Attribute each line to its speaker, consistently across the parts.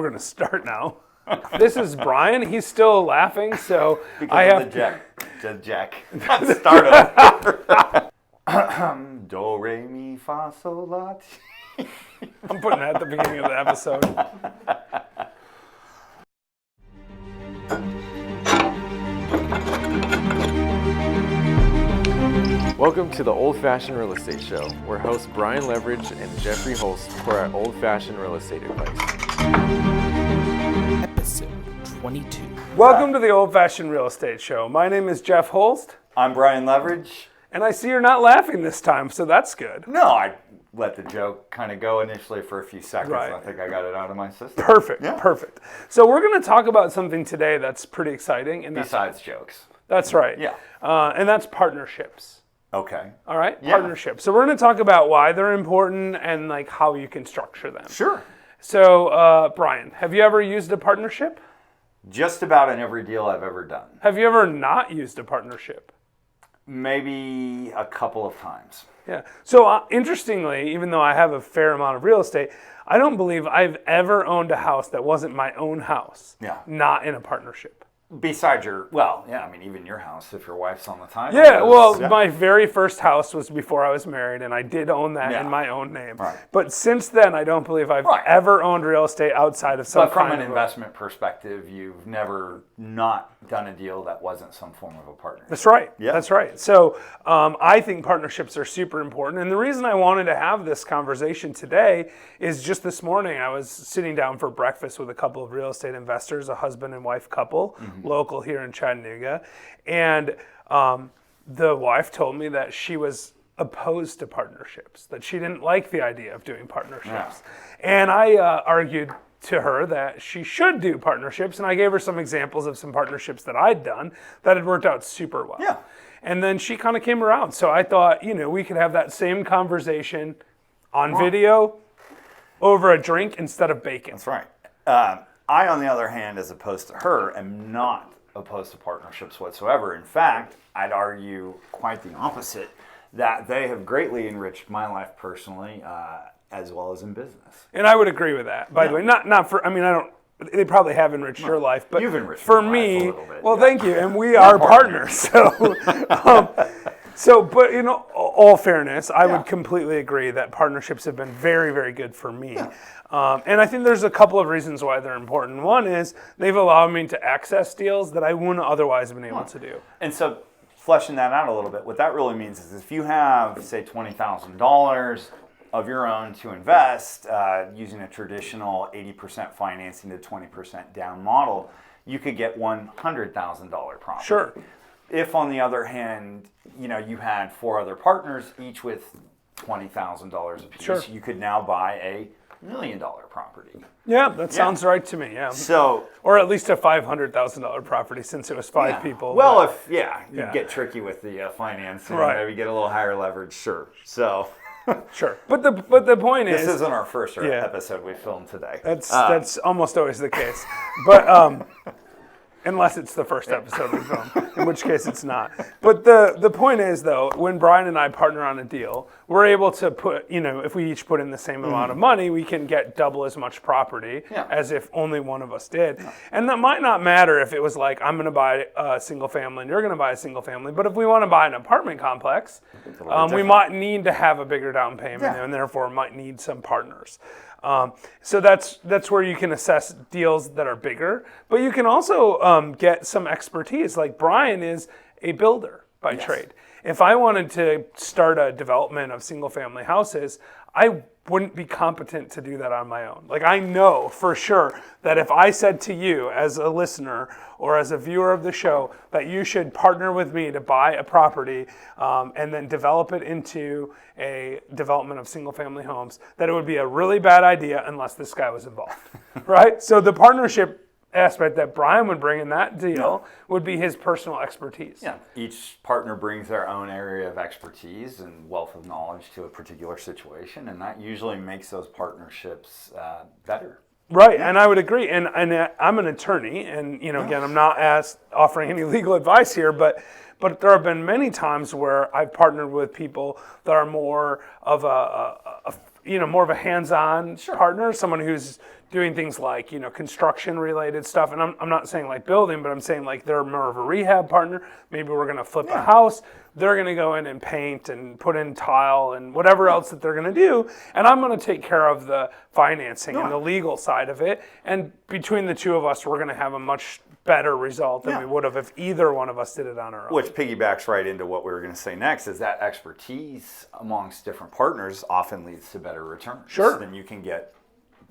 Speaker 1: we're going to start now. This is Brian. He's still laughing, so
Speaker 2: because
Speaker 1: I have
Speaker 2: the Jack. Start over. Do, re, mi, fa, sol, la, ti.
Speaker 1: I'm putting that at the beginning of the episode.
Speaker 3: Welcome to the Old-Fashioned Real Estate Show, where hosts Brian Leverage and Jeffrey Holst pour out old-fashioned real estate advice.
Speaker 4: Episode 22.
Speaker 1: Welcome to the Old Fashioned Real Estate Show. My name is Jeff Holst,
Speaker 2: I'm Brian Leverage.
Speaker 1: and I see you're not laughing this time, so that's good.
Speaker 2: No, I let the joke kind of go initially for a few seconds.
Speaker 1: Right.
Speaker 2: I think I got it out of my system.
Speaker 1: Perfect,
Speaker 2: Yeah.
Speaker 1: perfect. So we're going to talk about something today that's pretty exciting, and
Speaker 2: Besides jokes.
Speaker 1: that's right.
Speaker 2: Yeah.
Speaker 1: And that's partnerships.
Speaker 2: Okay.
Speaker 1: All right,
Speaker 2: Yeah.
Speaker 1: partnerships. So we're going to talk about why they're important and like how you can structure them.
Speaker 2: Sure.
Speaker 1: So, Brian, have you ever used a partnership?
Speaker 2: Just about in every deal I've ever done.
Speaker 1: Have you ever not used a partnership?
Speaker 2: Maybe a couple of times.
Speaker 1: Yeah. So, interestingly, even though I have a fair amount of real estate, I don't believe I've ever owned a house that wasn't my own house.
Speaker 2: Yeah.
Speaker 1: Not in a partnership.
Speaker 2: Besides even your house, if your wife's on the title.
Speaker 1: Yeah, well,
Speaker 2: Yeah.
Speaker 1: my very first house was before I was married, and I did own that
Speaker 2: Yeah.
Speaker 1: in my own name.
Speaker 2: Right.
Speaker 1: But since then, I don't believe I've
Speaker 2: Right.
Speaker 1: ever owned real estate outside of some
Speaker 2: But from
Speaker 1: kind
Speaker 2: an
Speaker 1: of
Speaker 2: investment perspective, you've never not done a deal that wasn't some form of a partnership.
Speaker 1: That's right.
Speaker 2: Yeah.
Speaker 1: That's right. So I think partnerships are super important. And the reason I wanted to have this conversation today is just this morning I was sitting down for breakfast with a couple of real estate investors, a husband and wife couple, local here in Chattanooga. And the wife told me that she was opposed to partnerships, that she didn't like the idea of doing partnerships. And I argued to her that she should do partnerships, and I gave her some examples of some partnerships that I'd done that had worked out super well.
Speaker 2: Yeah.
Speaker 1: And then she kind of came around. So I thought, we could have that same conversation on video over a drink instead of bacon.
Speaker 2: That's right. I, on the other hand, as opposed to her, am not opposed to partnerships whatsoever. In fact, I'd argue quite the opposite, that they have greatly enriched my life personally, as well as in business.
Speaker 1: And I would agree with that, by the way. Not for, they probably have enriched your life, but
Speaker 2: You've enriched
Speaker 1: for
Speaker 2: my life
Speaker 1: me,
Speaker 2: a little bit,
Speaker 1: well,
Speaker 2: yeah.
Speaker 1: thank you. And we are partners. But in all fairness, I would completely agree that partnerships have been very, very good for me. And I think there's a couple of reasons why they're important. One is they've allowed me to access deals that I wouldn't otherwise have been able to do.
Speaker 2: And so, fleshing that out a little bit, what that really means is if you have, say, $20,000 of your own to invest using a traditional 80% financing to 20% down model, you could get $100,000 property.
Speaker 1: Sure.
Speaker 2: If, on the other hand, you had four other partners, each with $20,000 apiece,
Speaker 1: Sure.
Speaker 2: you could now buy a $1 million property.
Speaker 1: Yeah, that sounds right to me, yeah.
Speaker 2: So,
Speaker 1: Or at least a $500,000 property since it was five people.
Speaker 2: well,
Speaker 1: but-
Speaker 2: you get tricky with the financing,
Speaker 1: Right.
Speaker 2: maybe get a little higher leverage, sure. So,
Speaker 1: Sure. But the point
Speaker 2: this
Speaker 1: is...
Speaker 2: isn't our first
Speaker 1: Yeah.
Speaker 2: episode we filmed today.
Speaker 1: That's almost always the case. But unless it's the first episode we film, in which case it's not. But the point is, though, when Brian and I partner on a deal, we're able to put, if we each put in the same amount of money, we can get double as much property as if only one of us did. And that might not matter if it was like, I'm going to buy a single family and you're going to buy a single family. But if we want to buy an apartment complex, we might need to have a bigger down payment and therefore might need some partners. So that's where you can assess deals that are bigger, but you can also get some expertise. Like Brian is a builder by trade. If I wanted to start a development of single family houses, I wouldn't be competent to do that on my own. Like I know for sure that if I said to you as a listener or as a viewer of the show that you should partner with me to buy a property and then develop it into a development of single family homes, that it would be a really bad idea unless this guy was involved, right? So the partnership aspect that Brian would bring in that deal would be his personal expertise.
Speaker 2: Yeah, each partner brings their own area of expertise and wealth of knowledge to a particular situation, and that usually makes those partnerships better.
Speaker 1: Right, and I would agree. And I'm an attorney, and again, I'm not offering any legal advice here, but there have been many times where I've partnered with people that are more of a hands-on partner, someone who's doing things like, construction related stuff. And I'm not saying like building, but I'm saying like they're more of a rehab partner. Maybe we're going to flip a house. They're going to go in and paint and put in tile and whatever else that they're going to do. And I'm going to take care of the financing and the legal side of it. And between the two of us, we're going to have a much better result than we would have if either one of us did it on our own.
Speaker 2: Which piggybacks right into what we were going to say next, is that expertise amongst different partners often leads to better returns than you can get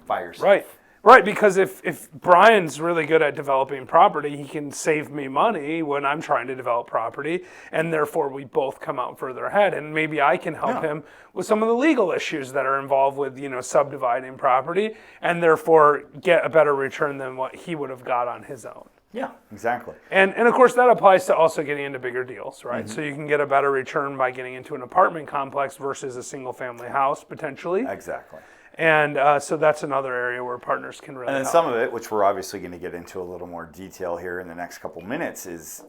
Speaker 2: by yourself.
Speaker 1: Right, because if Brian's really good at developing property, he can save me money when I'm trying to develop property, and therefore we both come out further ahead. And maybe I can help him with some of the legal issues that are involved with, subdividing property, and therefore get a better return than what he would have got on his own.
Speaker 2: Yeah, exactly.
Speaker 1: And of course that applies to also getting into bigger deals, right? So you can get a better return by getting into an apartment complex versus a single family house potentially.
Speaker 2: Exactly.
Speaker 1: And so that's another area where partners can really
Speaker 2: And then
Speaker 1: help.
Speaker 2: some of it, which we're obviously going to get into a little more detail here in the next couple minutes, is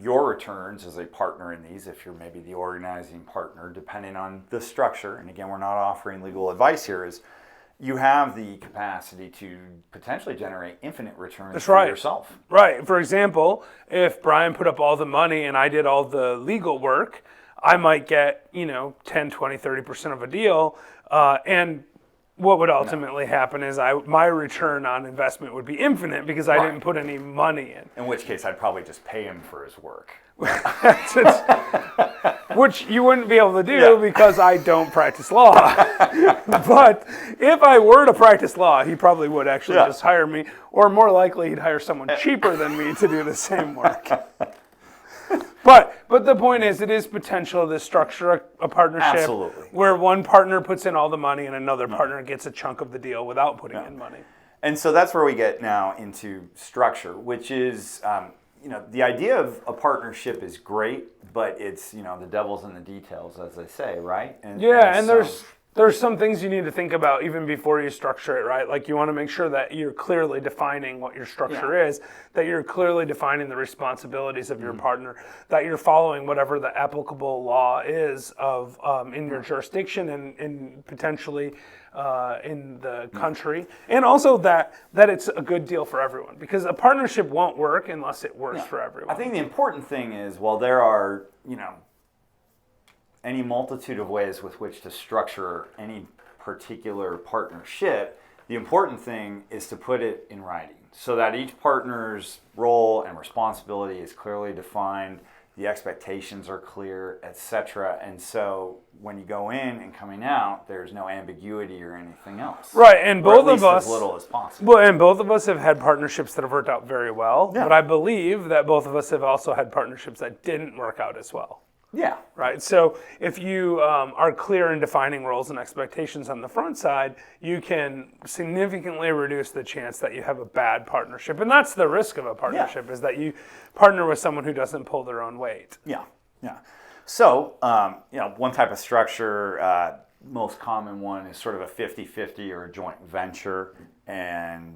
Speaker 2: your returns as a partner in these, if you're maybe the organizing partner, depending on the structure. And again, we're not offering legal advice here. Is you have the capacity to potentially generate infinite returns for yourself.
Speaker 1: Right. For example, if Brian put up all the money and I did all the legal work, I might get 10, 20, 30% of a deal, and what would ultimately happen is my return on investment would be infinite because I didn't put any money in.
Speaker 2: In which case, I'd probably just pay him for his work.
Speaker 1: Which you wouldn't be able to do because I don't practice law. But if I were to practice law, he probably would actually just hire me, or more likely he'd hire someone cheaper than me to do the same work. But the point is, it is potential to structure a partnership where one partner puts in all the money and another partner gets a chunk of the deal without putting in money.
Speaker 2: And so that's where we get now into structure, which is, the idea of a partnership is great, but it's, the devil's in the details, as they say, right? And there's some things you need to think about even before you structure it, right? Like you want to make sure that you're clearly defining what your structure is, that you're clearly defining the responsibilities of your partner, that you're following whatever the applicable law is of in your jurisdiction and potentially in the country, and also that it's a good deal for everyone, because a partnership won't work unless it works for everyone. I think the important thing is, while there are, any multitude of ways with which to structure any particular partnership, the important thing is to put it in writing so that each partner's role and responsibility is clearly defined, the expectations are clear, etc. And so when you go in and coming out, there's no ambiguity or anything else.
Speaker 1: Right, and both of us,
Speaker 2: as little as possible.
Speaker 1: Well, and both of us have had partnerships that have worked out very well, but I believe that both of us have also had partnerships that didn't work out as well.
Speaker 2: Yeah.
Speaker 1: Right. So if you are clear in defining roles and expectations on the front side, you can significantly reduce the chance that you have a bad partnership. And that's the risk of a partnership, is that you partner with someone who doesn't pull their own weight.
Speaker 2: Yeah. So, one type of structure, most common one is sort of a 50-50 or a joint venture. And,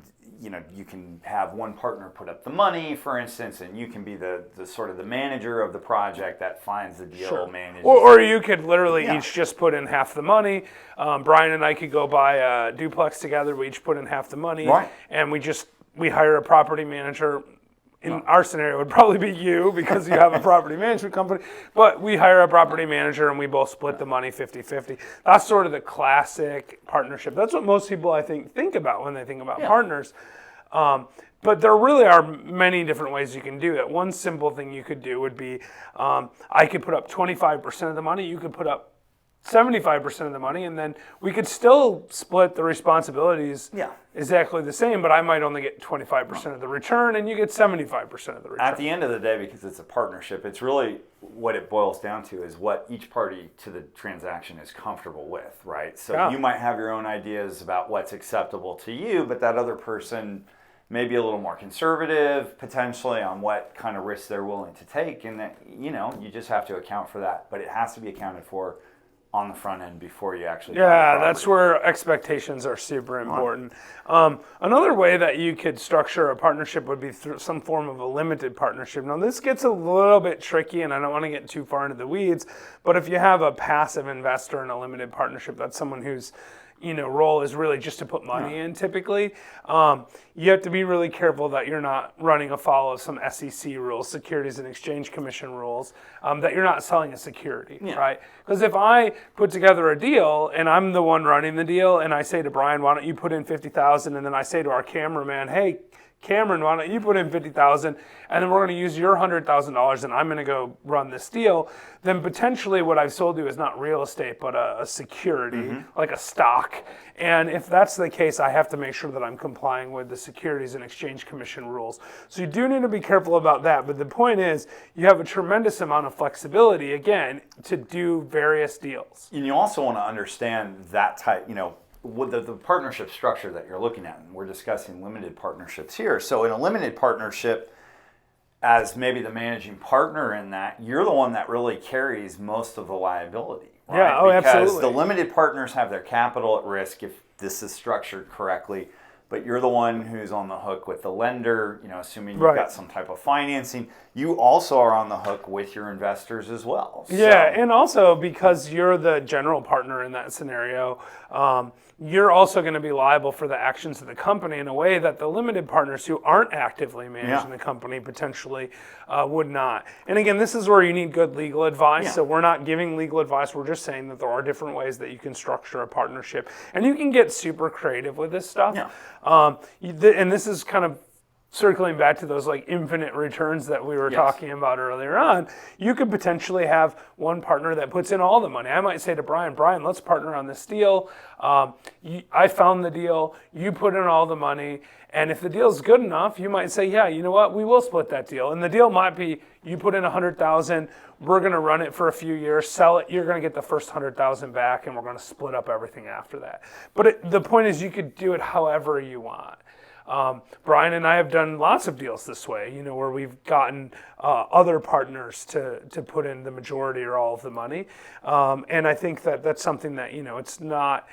Speaker 2: you can have one partner put up the money, for instance, and you can be the sort of the manager of the project that finds the deal, manages.
Speaker 1: Or you could literally each just put in half the money. Brian and I could go buy a duplex together. We each put in half the money.
Speaker 2: Right.
Speaker 1: And we hire a property manager. In our scenario, it would probably be you because you have a property management company. But we hire a property manager and we both split the money 50-50. That's sort of the classic partnership. That's what most people, I think about when they think about partners. But there really are many different ways you can do it. One simple thing you could do would be, I could put up 25% of the money, you could put up 75% of the money, and then we could still split the responsibilities exactly the same, but I might only get 25% of the return and you get 75% of the return.
Speaker 2: At the end of the day, because it's a partnership, it's really what it boils down to is what each party to the transaction is comfortable with, right? So you might have your own ideas about what's acceptable to you, but that other person may be a little more conservative potentially on what kind of risks they're willing to take, and that, you just have to account for that, but it has to be accounted for on the front end before you actually buy the property.
Speaker 1: That's where expectations are super important. Another way that you could structure a partnership would be through some form of a limited partnership. Now this gets a little bit tricky and I don't want to get too far into the weeds, but if you have a passive investor in a limited partnership, that's someone who's role is really just to put money in typically. You have to be really careful that you're not running afoul of some SEC rules, Securities and Exchange Commission rules, that you're not selling a security, right? Because if I put together a deal and I'm the one running the deal and I say to Brian, why don't you put in 50,000, and then I say to our cameraman, hey, Cameron, why don't you put in 50,000, and then we're going to use your $100,000, and I'm going to go run this deal. Then potentially what I've sold you is not real estate, but a security, like a stock. And if that's the case, I have to make sure that I'm complying with the Securities and Exchange Commission rules. So you do need to be careful about that. But the point is, you have a tremendous amount of flexibility again to do various deals.
Speaker 2: And you also want to understand that type, with the partnership structure that you're looking at, and we're discussing limited partnerships here. So in a limited partnership, as maybe the managing partner in that, you're the one that really carries most of the liability. Right?
Speaker 1: Yeah,
Speaker 2: because
Speaker 1: absolutely.
Speaker 2: the limited partners have their capital at risk if this is structured correctly, but you're the one who's on the hook with the lender, assuming you've got some type of financing. You also are on the hook with your investors as well.
Speaker 1: Yeah, and also because you're the general partner in that scenario, you're also going to be liable for the actions of the company in a way that the limited partners who aren't actively managing the company potentially would not. And again, this is where you need good legal advice.
Speaker 2: Yeah.
Speaker 1: So we're not giving legal advice. We're just saying that there are different ways that you can structure a partnership. And you can get super creative with this stuff.
Speaker 2: Yeah.
Speaker 1: And this is kind of circling back to those like infinite returns that we were talking about earlier on. You could potentially have one partner that puts in all the money. I might say to Brian, let's partner on this deal. I found the deal, you put in all the money, and if the deal's good enough, you might say, yeah, you know what, we will split that deal. And the deal might be, you put in 100,000, we're going to run it for a few years, sell it, you're going to get the first 100,000 back, and we're going to split up everything after that. But the point is, you could do it however you want. Brian and I have done lots of deals this way, where we've gotten other partners to put in the majority or all of the money. And I think that that's something that, it's not,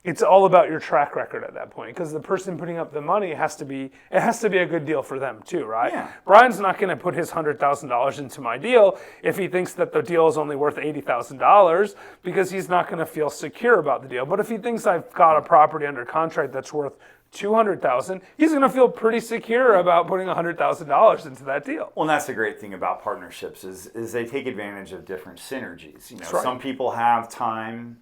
Speaker 1: it's all about your track record at that point, because the person putting up the money has to be a good deal for them too, right?
Speaker 2: Yeah.
Speaker 1: Brian's not going to put his $100,000 into my deal if he thinks that the deal is only worth $80,000, because he's not going to feel secure about the deal. But if he thinks I've got a property under contract that's worth $200,000, he's going to feel pretty secure about putting $100,000 into that deal.
Speaker 2: Well, and that's the great thing about partnerships is they take advantage of different synergies.
Speaker 1: right.
Speaker 2: Some people have time.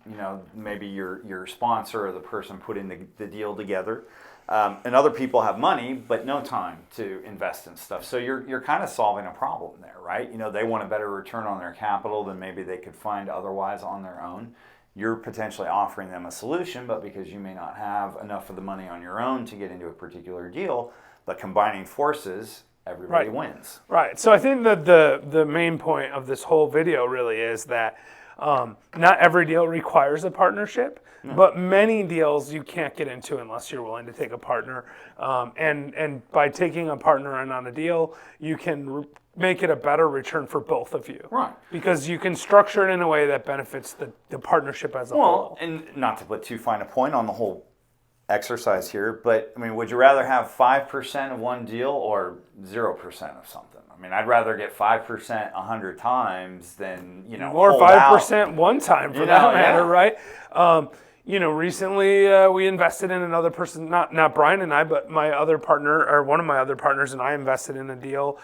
Speaker 2: Maybe your sponsor or the person putting the deal together, and other people have money but no time to invest in stuff. So you're kind of solving a problem there, right? They want a better return on their capital than maybe they could find otherwise on their own. You're potentially offering them a solution, but because you may not have enough of the money on your own to get into a particular deal, but combining forces, everybody wins.
Speaker 1: Right. So I think that the main point of this whole video really is that not every deal requires a partnership, but many deals you can't get into unless you're willing to take a partner. And by taking a partner in on a deal, you can make it a better return for both of you.
Speaker 2: Right.
Speaker 1: Because you can structure it in a way that benefits the partnership as a
Speaker 2: Well,
Speaker 1: whole.
Speaker 2: and not to put too fine a point on the whole exercise here, but would you rather have 5% of one deal or 0% of something? I'd rather get 5% 100 times than,
Speaker 1: or
Speaker 2: hold
Speaker 1: 5%
Speaker 2: out.
Speaker 1: one time for that matter, right? Recently we invested in another person, not Brian and I, but my other partner, or one of my other partners and I invested in a deal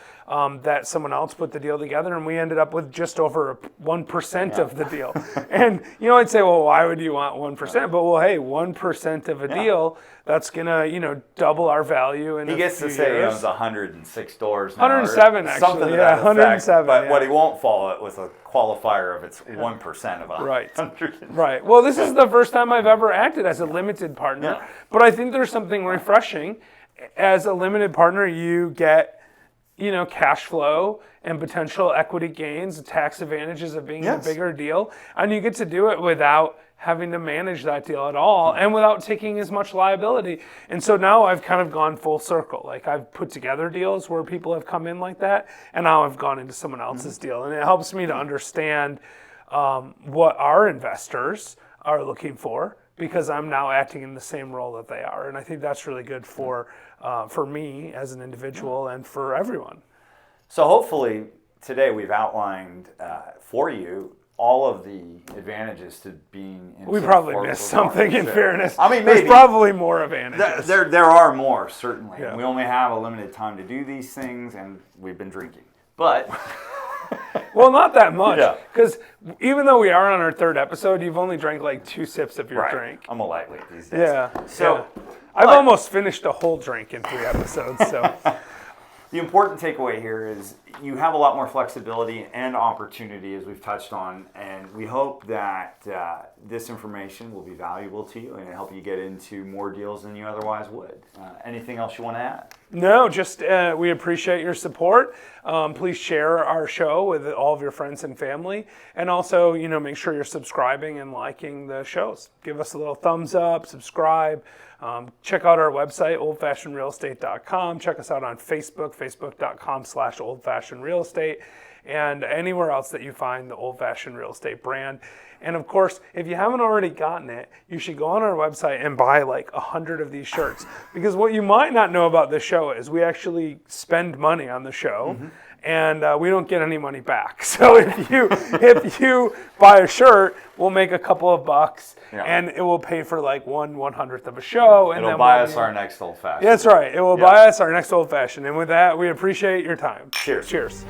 Speaker 1: that someone else put the deal together, and we ended up with just over 1% of the deal. And, I'd say, well, why would you want 1%? But, well, hey, 1% of a deal, that's going to, double our value in
Speaker 2: He
Speaker 1: a
Speaker 2: gets
Speaker 1: few
Speaker 2: to say he
Speaker 1: years.
Speaker 2: owns $106 now.
Speaker 1: 107
Speaker 2: or
Speaker 1: actually,
Speaker 2: something to
Speaker 1: yeah,
Speaker 2: that effect,
Speaker 1: 107.
Speaker 2: But
Speaker 1: yeah.
Speaker 2: what he won't follow it with a qualifier of it's 1% of 100.
Speaker 1: Right. Well, this is the first time I've ever acted as a limited partner, but I think there's something refreshing. As a limited partner, you get, cash flow and potential equity gains, tax advantages of being in a bigger deal, and you get to do it without having to manage that deal at all and without taking as much liability. And so now I've kind of gone full circle. Like, I've put together deals where people have come in like that, and now I've gone into someone else's deal. And it helps me to understand what our investors are looking for, because I'm now acting in the same role that they are. And I think that's really good for me as an individual and for everyone.
Speaker 2: So hopefully today we've outlined for you all of the advantages to being in
Speaker 1: We
Speaker 2: some
Speaker 1: probably
Speaker 2: form
Speaker 1: missed
Speaker 2: of
Speaker 1: something in
Speaker 2: partnership.
Speaker 1: fairness.
Speaker 2: I mean,
Speaker 1: there's
Speaker 2: maybe.
Speaker 1: probably more advantages.
Speaker 2: There are more, certainly.
Speaker 1: Yeah.
Speaker 2: We only have a limited time to do these things, and we've been drinking. But
Speaker 1: Well, not that much.
Speaker 2: Yeah.
Speaker 1: Because even though we are on our third episode, you've only drank like 2 sips of your
Speaker 2: right,
Speaker 1: drink.
Speaker 2: I'm a lightweight these days.
Speaker 1: Yeah.
Speaker 2: So
Speaker 1: yeah. I've
Speaker 2: but-
Speaker 1: almost finished a whole drink in 3 episodes. So
Speaker 2: The important takeaway here is you have a lot more flexibility and opportunity, as we've touched on, and we hope that this information will be valuable to you and help you get into more deals than you otherwise would. Anything else you want to add?
Speaker 1: no, just we appreciate your support. Please share our show with all of your friends and family, and also make sure you're subscribing and liking the shows. Give us a little thumbs up, subscribe. Check out our website, oldfashionedrealestate.com. Check us out on Facebook, facebook.com/oldfashionedrealestate, and anywhere else that you find the Old Fashioned Real Estate brand. And of course, if you haven't already gotten it, you should go on our website and buy like 100 of these shirts. Because what you might not know about this show is we actually spend money on the show. And we don't get any money back. So if you buy a shirt, we'll make a couple of bucks,
Speaker 2: Yeah.
Speaker 1: and it will pay for like 1/100th of a show. And
Speaker 2: It'll
Speaker 1: then
Speaker 2: buy
Speaker 1: we'll
Speaker 2: us
Speaker 1: be-
Speaker 2: our next old fashioned.
Speaker 1: That's right. It will
Speaker 2: Yeah.
Speaker 1: buy us our next old fashioned. And with that, we appreciate your time.
Speaker 2: Cheers.
Speaker 1: Cheers.